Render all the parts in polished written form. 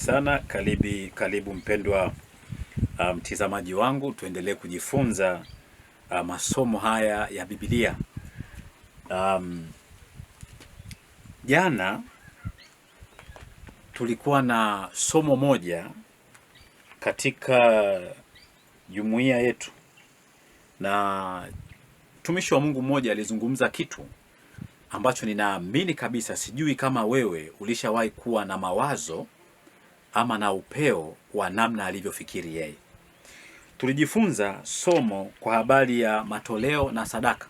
Sana karibu mpendwa mtizamaji wangu, tuendelee kujifunza masomo haya ya Biblia. Jana tulikuwa na somo moja katika jumuiya yetu, na mtumishi wa Mungu mmoja alizungumza kitu ambacho ninaamini kabisa, sijui kama wewe ulishawahi kuwa na mawazo ama na upeo wa namna alivyofikiri yeye. Tulijifunza somo kwa habari ya matoleo na sadaka,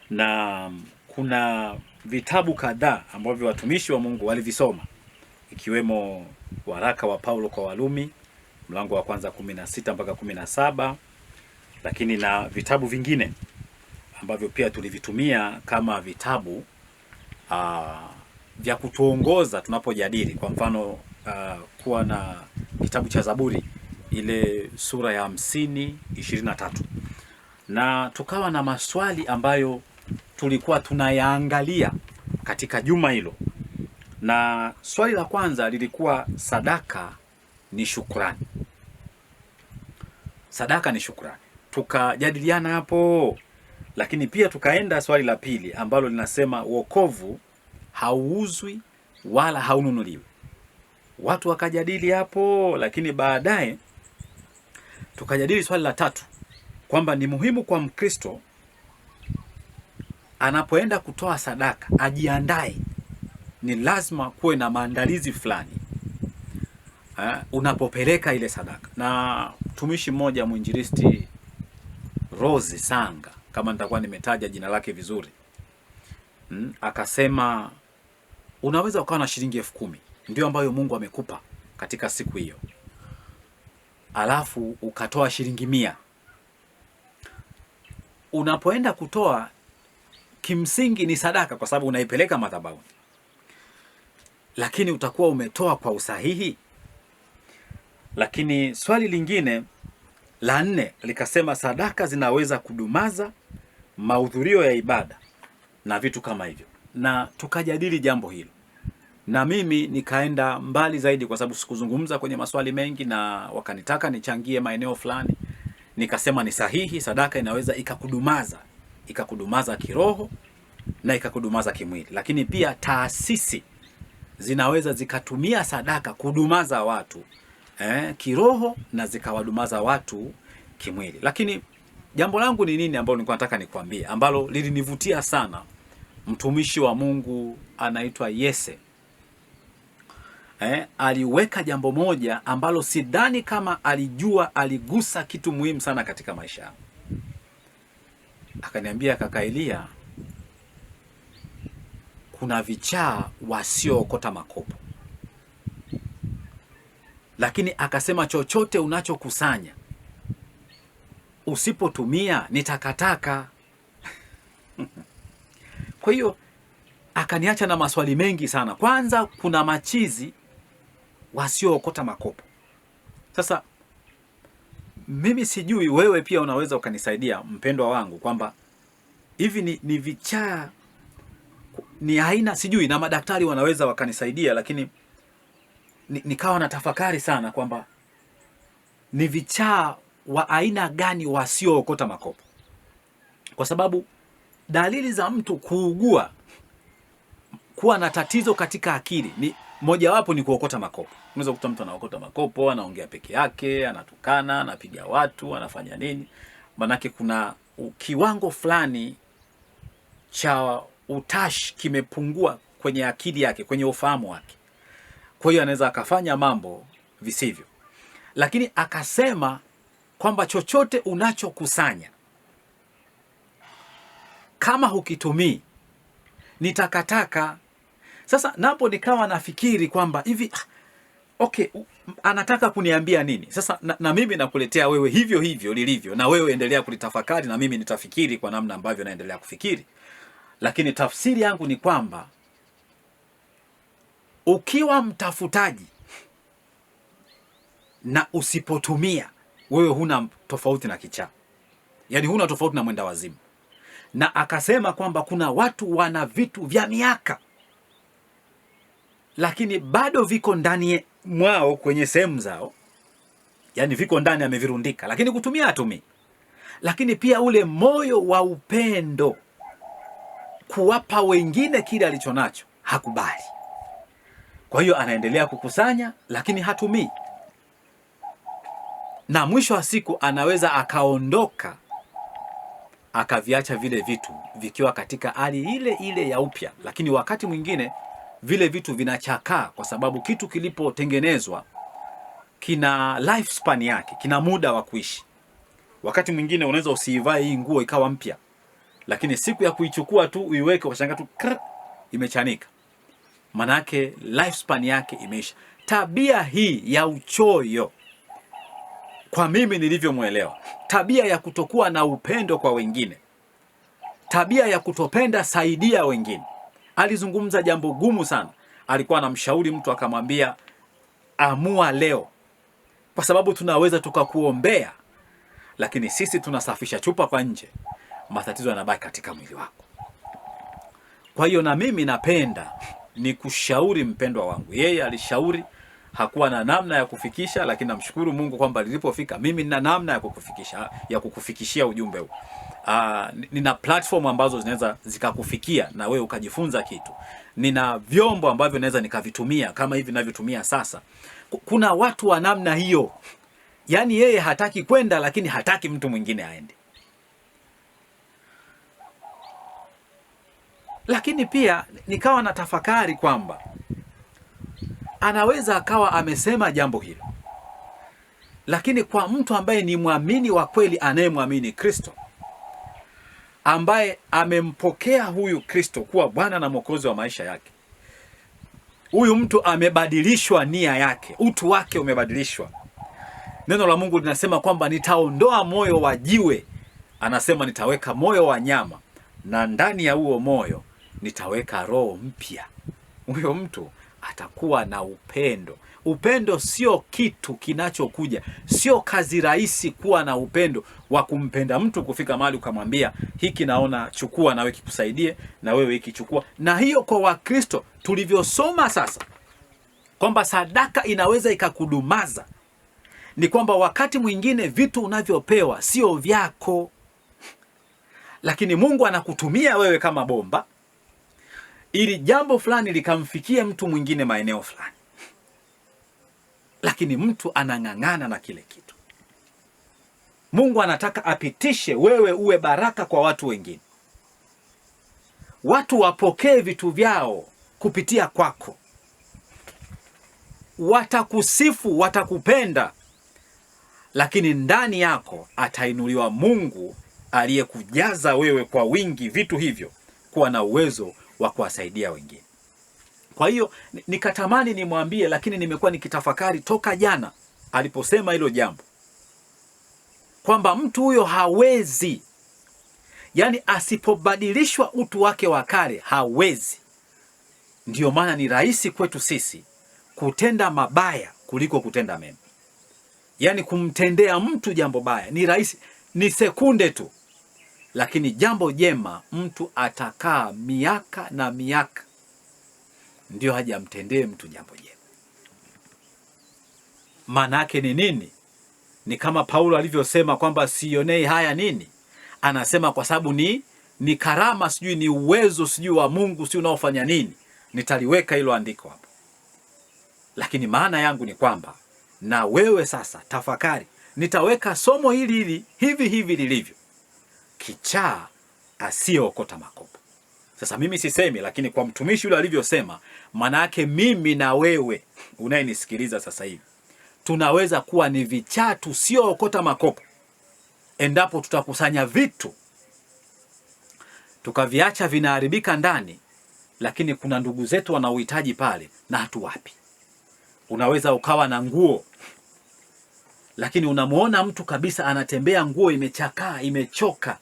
na kuna vitabu kadhaa ambavyo watumishi wa Mungu walivisoma, ikiwemo waraka wa Paulo kwa Warumi mlango wa kwanza 16 mpaka 17, lakini na vitabu vingine ambavyo pia tulivitumia kama vitabu vya kutuongoza tunapojadili. Kwa mfano kuwa na kitabu cha Zaburi ile sura ya 50:23, na tukawa na maswali ambayo tulikuwa tunayaangalia katika juma hilo, na swali la kwanza lilikuwa sadaka ni shukrani. Sadaka ni shukrani, tukajadiliana hapo, lakini pia tukaenda swali la pili ambalo linasema wokovu hauuzwi wala haununuliwi. Watu wakajadili hapo, lakini baadaye tukajadili swali la tatu kwamba ni muhimu kwa Mkristo anapoenda kutoa sadaka ajiandae. Ni lazima kuwe na maandalizi fulani unapopeleka ile sadaka. Na mtumishi mmoja mwinjilisti Rose Sanga, kama nitakuwa nimetaja jina lake vizuri, akasema unaweza ukawa na shilingi 10,000 ndio ambayo Mungu amekupa katika siku hiyo, alafu ukatoa shilingi 100. Unapoenda kutoa, kimsingi ni sadaka kwa sababu unaipeleka madhabahuni, lakini utakuwa umetoa kwa usahihi? Lakini swali lingine la 4 likasema sadaka zinaweza kudumaza mahudhurio ya ibada na vitu kama hivyo, na tukajadili jambo hilo, na mimi nikaenda mbali zaidi kwa sababu sikuzungumza kwenye maswali mengi, na wakanitaka nichangie maeneo fulani. Nikasema ni sahihi, sadaka inaweza ikakudumaza kiroho na ikakudumaza kimwili, lakini pia taasisi zinaweza zikatumia sadaka kudumaza watu kiroho na zikawadumaza watu kimwili. Lakini jambo langu ni nini ambalo nilikuwa nataka nikwambie, ambalo lilinivutia sana? Mtumishi wa Mungu anaitwa Yese aliweka jambo moja ambalo sidhani kama alijua, aligusa kitu muhimu sana katika maisha yangu. Akaniambia, kaka Elia, kuna vichaa wasiookota makopo, lakini akasema chochote unachokusanya usipotumia ni takataka. Kwa hiyo akaniacha na maswali mengi sana. Kwanza, kuna machizi wasiookota makopo. Sasa mimi sijui, wewe pia unaweza ukanisaidia mpendwa wangu, kwamba hivi ni vichaa ni aina, sijui, na madaktari wanaweza wakanisaidia, lakini nikawa na tafakari sana kwamba ni vichaa wa aina gani wasiookota makopo, kwa sababu dalili za mtu kuugua, kuwa na tatizo katika akili, ni mojawapo ni kuokota makopo. Unaweza kukuta mtu anaokota makopo, anaongea peke yake, anatukana, anapiga watu, anafanya nini. Manake kuna kiwango fulani cha utashi kimepungua kwenye akili yake, kwenye ufahamu wake. Kwa hiyo anaweza akafanya mambo visivyo. Lakini akasema kwamba chochote unachokusanya kama hukitumii ni takataka. Sasa napo nikawa nafikiri kwamba hivi, okay, anataka kuniambia nini? Sasa na mimi nakuletea wewe hivyo hivyo lilivyo, na wewe endelea kulitafakari, na mimi nitafikiri kwa namna ambavyo naendelea kufikiri. Lakini tafsiri yangu ni kwamba ukiwa mtafutaji na usipotumia, wewe huna tofauti na kichaa, yaani huna tofauti na mwenda wazimu. Na akasema kwamba kuna watu wana vitu vya miaka lakini bado viko ndani mwao kwenye sehemu zao, yani viko ndani amevirundika, lakini kutumia hatumii. Lakini pia ule moyo wa upendo kuwapa wengine kile alichonacho hakubali. Kwa hiyo anaendelea kukusanya lakini hatumii, na mwisho wa siku anaweza akaondoka akaviacha vile vitu vikiwa katika hali ile ile ya upya, lakini wakati mwingine vile vitu vinachakaa, kwa sababu kitu kilipotengenezwa kina lifespan yake, kina muda wa kuishi. Wakati mwingine unaweza usiivae hii nguo ikawa mpya, lakini siku ya kuichukua tu uiweke ukashangaa tu imechanika, manake lifespan yake imeisha. Tabia hii ya uchoyo, kwa mimi nilivyomwelewa, tabia ya kutokuwa na upendo kwa wengine, tabia ya kutopenda saidia wengine. Alizungumza jambo gumu sana. Alikuwa anamshauri mtu akamwambia, amua leo, kwa sababu tunaweza tukakuombea, lakini sisi tunasafisha chupa kwa nje, matatizo yanabaki katika mwili wako. Kwa hiyo na mimi napenda ni kushauri mpendwa wangu. Yeye alishauri, hakuwa na namna ya kufikisha, lakini namshukuru Mungu kwamba lilipofika mimi nina namna ya kukufikishia ujumbe huu. Nina platform ambazo zinaweza zikakufikia na wewe ukajifunza kitu. Nina vyombo ambavyo naweza nikavitumia kama hivi ninavyotumia sasa. Kuna watu wa namna hiyo. Yaani yeye hataki kwenda, lakini hataki mtu mwingine aende. Lakini pia nikawa na tafakari kwamba anaweza akawa amesema jambo hilo, lakini kwa mtu ambaye ni mwamini wa kweli, anayemwamini Kristo, ambaye amempokea huyu Kristo kuwa Bwana na Mwokozi wa maisha yake, huyu mtu amebadilishwa nia yake, utu wake umebadilishwa. Neno la Mungu linasema kwamba nitaondoa moyo wa jiwe, anasema nitaweka moyo wa nyama, na ndani ya huo moyo nitaweka roho mpya. Huyo mtu atakuwa na upendo. Upendo sio kitu kinachokuja, sio kazi rahisi kuwa na upendo wa kumpenda mtu kufika mahali ukamwambia hiki naona chukua na wewe kikusaidie, na wewe hiki chukua. Na hiyo kwa Wakristo tulivyosoma sasa kwamba sadaka inaweza ikakudumaza, ni kwamba wakati mwingine vitu unavyopewa sio vyako, lakini Mungu anakutumia wewe kama bomba ili jambo fulani likamfikie mtu mwingine maeneo fulani, lakini mtu anang'ang'ana na kile kitu. Mungu anataka apitishe wewe uwe baraka kwa watu wengine, watu wapokee vitu vyao kupitia kwako, watakusifu, watakupenda, lakini ndani yako atainuliwa Mungu aliyekujaza wewe kwa wingi vitu hivyo, kuwa na uwezo wa kuwasaidia wengine. Kwa hiyo nikatamani nimwambie, lakini nimekuwa nikitafakari toka jana aliposema hilo jambo, kwamba mtu huyo hawezi, yani asipobadilishwa utu wake wa kale hawezi. Ndiyo maana ni rahisi kwetu sisi kutenda mabaya kuliko kutenda mema. Yani kumtendea mtu jambo baya ni rahisi, ni sekunde tu, lakini jambo jema mtu atakaa miaka na miaka ndio haja amtendee mtu jambo jema. Maana yake ni nini? Ni kama Paulo alivyosema kwamba sionei haya nini? Anasema kwa sababu ni karama, sijui ni uwezo, sijui wa Mungu, sijui unaofanya nini. Nitaliweka hilo andiko hapo. Lakini maana yangu ni kwamba na wewe sasa tafakari, nitaweka somo hili hivi lilivyo. Kichaa asiyeokota makopo. Sasa mimi sisemi, lakini kwa mtumishi yule alivyosema, maana yake mimi na wewe unayenisikiliza sasa hivi tunaweza kuwa ni vichaa tusiookota makopo endapo tutakusanya vitu tukaviacha vinaharibika ndani, lakini kuna ndugu zetu wanaohitaji pale na hatuwapi. Unaweza ukawa na nguo, lakini unamuona mtu kabisa anatembea nguo imechakaa, imechoka.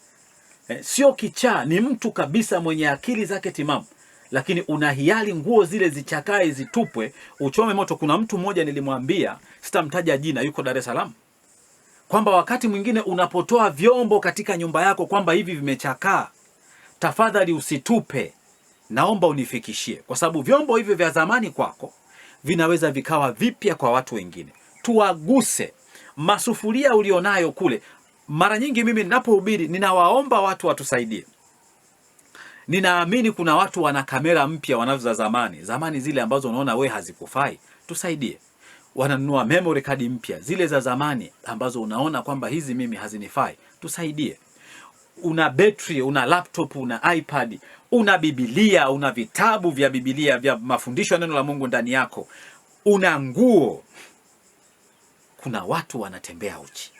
Sio kichaa, ni mtu kabisa mwenye akili zake timamu, lakini unahiari nguo zile zichakae, zitupwe, uchome moto. Kuna mtu mmoja nilimwambia, sitamtaja jina, yuko Dar es Salaam, kwamba wakati mwingine unapotoa vyombo katika nyumba yako kwamba hivi vimechakaa, tafadhali usitupe, naomba unifikishie, kwa sababu vyombo hivyo vya zamani kwako vinaweza vikawa vipya kwa watu wengine. Tuwaguse masufuria ulionayo kule. Mara nyingi mimi ninapohubiri ninawaomba watu watusaidie. Ninaamini kuna watu wana kamera mpya wanazo za zamani zile ambazo unaona we hazikufai, tusaidie. Wananunua memory card mpya, zile za zamani ambazo unaona kwamba hizi mimi hazinifai, tusaidie. Una battery, una laptop, una iPad, una Biblia, una vitabu vya Biblia vya mafundisho ya neno la Mungu ndani yako, una nguo. Kuna watu wanatembea uchi.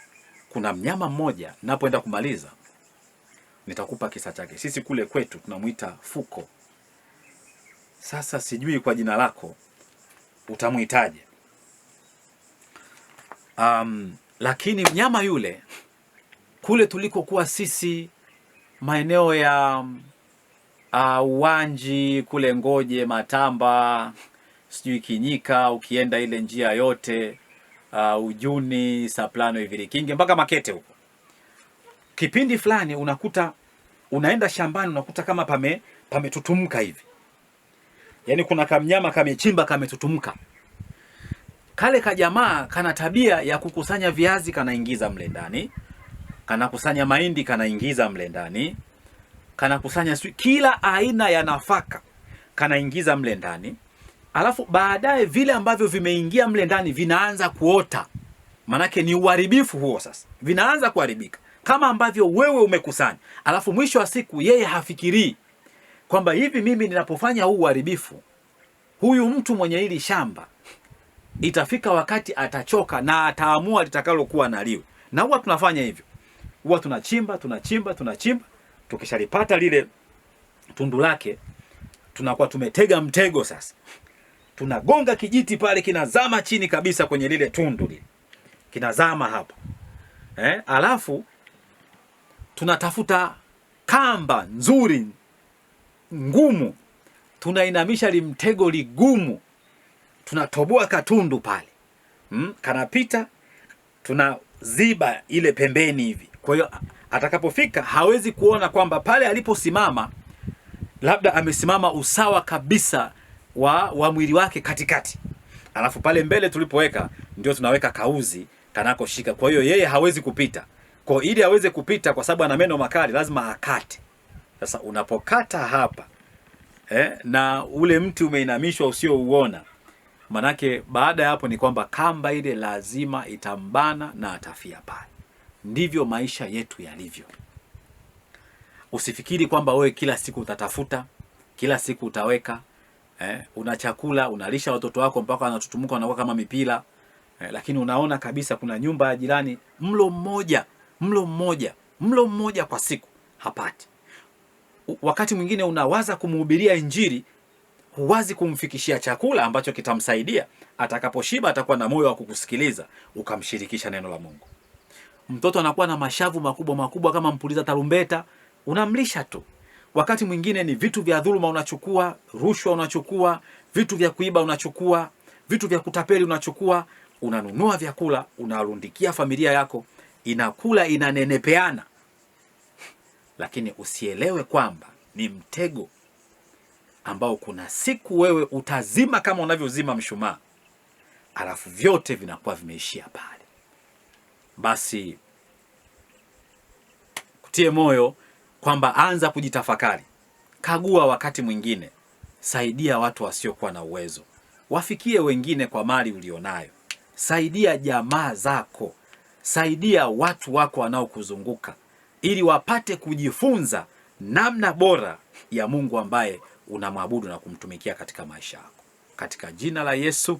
Kuna mnyama mmoja, napoenda kumaliza nitakupa kisa chake. Sisi kule kwetu tunamuita fuko. Sasa sijui kwa jina lako utamuitaje. Lakini mnyama yule kule tulikokuwa sisi maeneo ya Uwanji kule Ngoje, Matamba, sijui Kinyika, ukienda ile njia yote Ujuni, Saplano, Ivirikinge mpaka Makete huko. Kipindi fulani unakuta unaenda shambani unakuta kama pametutumuka hivi. Yaani kuna kamnyama kamechimba kametutumuka. Kale kajamaa kana tabia ya kukusanya viazi kanaingiza mle ndani, kana kusanya mahindi kanaingiza mle ndani, kana kusanya kila aina ya nafaka kanaingiza mle ndani. Alafu baadaye vile ambavyo vimeingia mle ndani vinaanza kuota. Manake ni uharibifu huo sasa. Vinaanza kuharibika kama ambavyo wewe umekusanya. Alafu mwisho wa siku yeye hafikirii kwamba hivi mimi ninapofanya huu uharibifu, huyu mtu mwenye hili shamba itafika wakati atachoka na ataamua litakalokuwa na liwe. Na huwa tunafanya hivyo. Huwa tunachimba. Tukishalipata lile tundu lake, tunakuwa tumetega mtego sasa. Tunagonga kijiti pale kinazama chini kabisa kwenye lile tundu lile. Kinazama hapa. Alafu tunatafuta kamba nzuri ngumu. Tunainamisha limtego ligumu. Tunatoboa katundu pale. Kanapita, tunaziba ile pembeni hivi. Kwa hiyo atakapofika hawezi kuona kwamba pale aliposimama labda amesimama usawa kabisa wa mwili wake katikati. Alafu pale mbele tulipoweka ndio tunaweka kauzi kanako shika. Kwa hiyo yeye hawezi kupita. Kwa ili aweze kupita, kwa sababu ana meno makali, lazima akate. Sasa unapokata hapa na ule mti umeinamishwa usiouona, manake baada ya hapo ni kwamba kamba ile lazima itambana na atafia pale. Ndivyo maisha yetu yalivyo. Usifikiri kwamba wewe kila siku utatafuta, kila siku utaweka, una chakula, unalisha watoto wako mpaka wanatutumuka wanakuwa kama mipira, lakini unaona kabisa kuna nyumba ya jirani mlo mmoja kwa siku hapati. Wakati mwingine unawaza kumhubiria Injili, huwazi kumfikishia chakula ambacho kitamsaidia. Atakaposhiba atakuwa na moyo wa kukusikiliza, ukamshirikisha neno la Mungu. Mtoto anakuwa na mashavu makubwa kama mpuliza tarumbeta, unamlisha tu. Wakati mwingine ni vitu vya dhuluma unachukua, rushwa unachukua, vitu vya kuiba unachukua, vitu vya kutapeli unachukua, unanunua vyakula, unarundikia familia yako, inakula, inanenepeana. Lakini usielewe kwamba ni mtego ambao kuna siku wewe utazima kama unavyozima mshumaa, alafu vyote vinakuwa vimeishia pale. Basi kutie moyo kwamba anza kujitafakari. Kagua wakati mwingine. Saidia watu wasiokuwa na uwezo. Wafikie wengine kwa mali ulionayo. Saidia jamaa zako. Saidia watu wako wanaokuzunguka ili wapate kujifunza namna bora ya Mungu ambaye unamwabudu na kumtumikia katika maisha yako. Katika jina la Yesu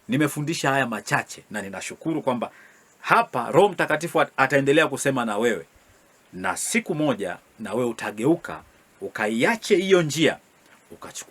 nimefundisha haya machache na ninashukuru kwamba hapa Roho Mtakatifu ataendelea kusema na wewe, na siku moja na wewe utageuka ukaiache hiyo njia ukachukue